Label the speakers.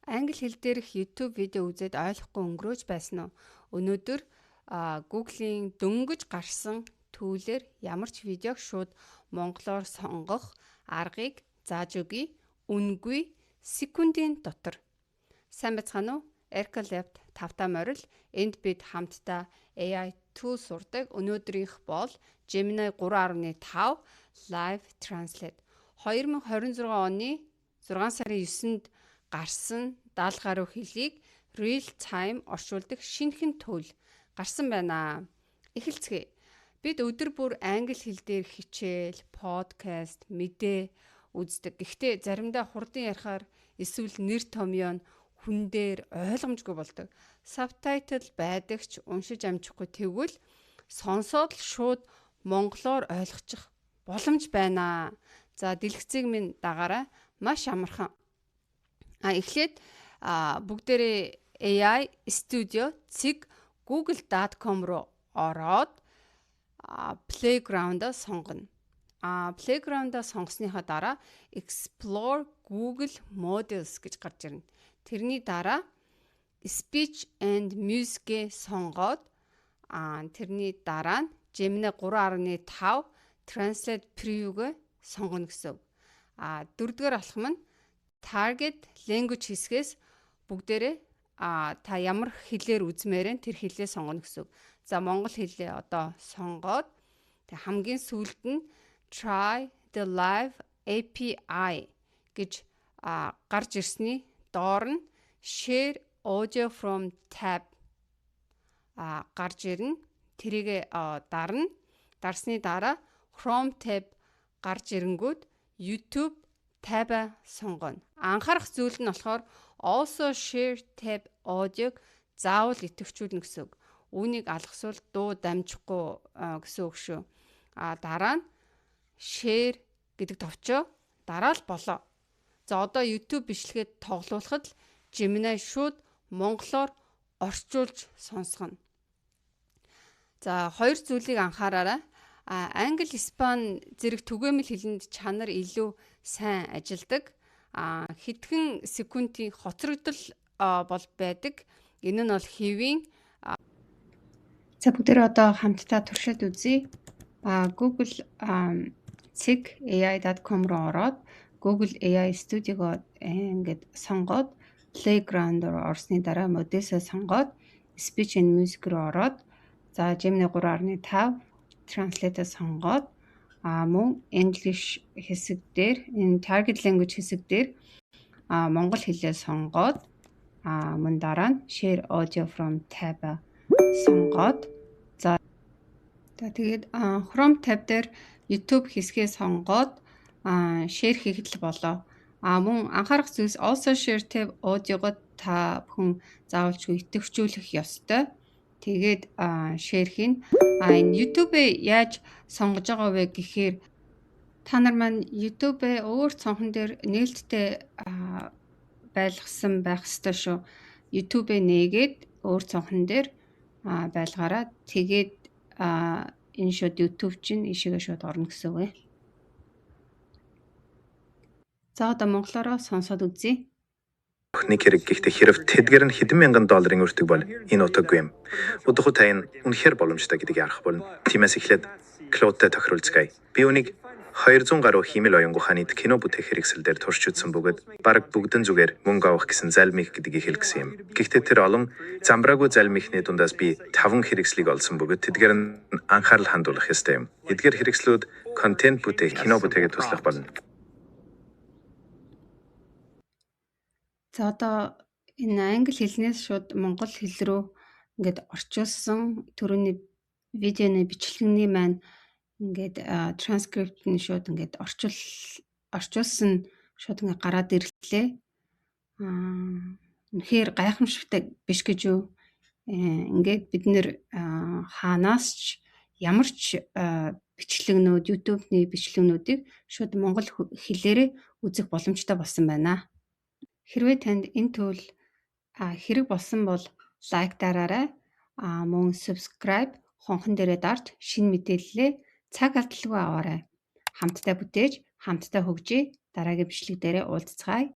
Speaker 1: Англи хэл дээрх YouTube видео үзээд ойлгохгүй өнгөрөөж байсан уу? Өнөөдөр Google-ийн дөнгөж гарсан түүлээр ямар ч видеог шууд монголоор сонгох аргыг зааж өгье. Үнгүй секундын дотор. Сайн байцгаана уу? Erika Left тавтаа морил. Энд бид хамтдаа AI tool сурдаг. Өнөөдрийнх бол Gemini 3.5 Live Translate. 2026 оны 6 сарын 9-нд гарсан 70 гаруй хэлийг real time орчуулдаг шинэхэн tool гарсан байна. Эхэлцгээе. Бид өдөр бүр англи хэл дээр хичээл, подкаст, мэдээ үздэг. Гэхдээ заримдаа хурдан ярихаар эсвэл нэр томьёо нь хүн дээр ойлгомжгүй болдог. Subtitle байдаг ч уншиж амжихгүй тэгвэл сонсоод л шууд монголоор ойлгочих боломж байна. За дэлгэцийг минь дагаарай. Маш амархан. Эхлээд бүгдээрээ AI Studio цэг google.com руу ороод Playground-а сонгоно. Playground-а сонгосныхаа дараа Explore Google Models гэж гарч ирнэ. Тэрний дараа Speech and Music-ийг сонгоод тэрний дараа нь Gemini 3.5 Translate Preview-г сонгоно гэсэн. Дөрөвдүгээр алхам нь Target Language хэсгээс бүгдээрээ та ямар хэлээр үзмээрэн тэр хэлээ сонгоно гэсэн. За монгол хэлээ одоо сонгоод тэг хамгийн сүүлд нь Try the Live API гэж гарч ирсний доор нь Share Audio from Tab гарч ирнэ. Тэрийг дарсны дараа Chrome Tab гарч ирэнгүүт YouTube Tab-а сонгоно. Анхаарах зүйл нь болохоор Also Share Tab Audio-г заавал идэвхжүүлнэ гэсэн үг. Үүнийг алгасвал дуу дамжихгүй гэсэн үг шүү. Дараа нь Share гэдэг товчоо дараа л болоо. За одоо YouTube бичлэгээд тоглуулахад л Gemini шууд монголоор орчуулж сонсгоно. За хоёр зүйлийг анхаараарай. Англи, испани зэрэг түгээмэл хэлэнд чанар илүү сайн ажилдаг. Хэдхэн секундын хоцрогдол бол байдаг. Энэ нь бол хэвийн. За бүгдээрээ одоо хамтдаа туршид үзье. Google цэг ai.com руу ороод Google AI Studio-го ингээд сонгоод Playground руу орсны дараа модесээ сонгоод Speech and Music руу ороод за Gemini 3.5 Translate сонгоод мөн English хэсэг дээр энэ Target Language хэсэг дээр монгол хэлээ сонгоод мөн дараа нь Share Audio from Tab сонгоод за тэгээд Chrome Tab дээр YouTube хэсгээ сонгоод share хийхэд л болоо. Мөн анхаарах зүйлс Also Share Tab Audio-го та бүхэн заавалчгүй идэвхжүүлэх ёстой. Тэгээд share хийн. Энэ YouTube-ыг яаж сонгож байгаа вэ гэхээр та нар маань YouTube-ыг өөр цонхон дээр нээлттэй байлгасан байх ёстой шүү. YouTube-ыг нээгээд өөр цонхон дээр байлгаараа тэгээд энэ шууд YouTube чинь ишигээ шууд орно гэсэн үг. За одоо монголоор сонсоод үзье.
Speaker 2: Нэг хэрэг гэхдээ хэрв тэдгээр нь хэдэн мянган долларын өртөг бол энэ утгагүй юм. Удахгүй та энэ үнэхээр боломжтой гэдгийг ярах болно. Тиймээс эхлээд Claude-тай тохируулцгаая. Би үнийг 200 гаруй хиймэл оюун ухааны кино бүтээх хэрэгсэл дээр турш үзсэн бөгөөд бараг бүгдэн зүгээр мөнгө авах гэсэн залмих гэдгийг хэлсэн юм. Гэхдээ тэр олон замбраагүй залмихны дундаас би 5 хэрэгслийг олсон бөгөөд тэдгээр нь анхаарал хандуулах ёстой юм. Эдгээр хэрэгслүүд контент бүтээх, кино бүтээхэд туслах болно.
Speaker 1: За одоо энэ англи хэлнээс шууд монгол хэл рүү ингээд орчуулсан түрүүний видеоны бичлэгний маань ингээд транскрипт нь шууд ингээд орчуулсан шууд ингээд гараад ирлээ. Үнэхээр гайхамшигтай биш гэж юу? Ингээд бид нэр хаанаас ч ямар ч бичлэгнүүд, YouTube-ны бичлэгнүүдийг шууд монгол хэлээрээ үзэх боломжтой болсон байна. Хэрвээ танд энэ tool хэрэг болсон бол лайк дараарай. Мөн subscribe хонхон дээрээ дарж шинэ мэдээлэлээ цаг алдалгүй аваарай. Хамтдаа бүтээж, хамтдаа хөгжиж, дараагийн бичлэг дээрээ уулзцгаая.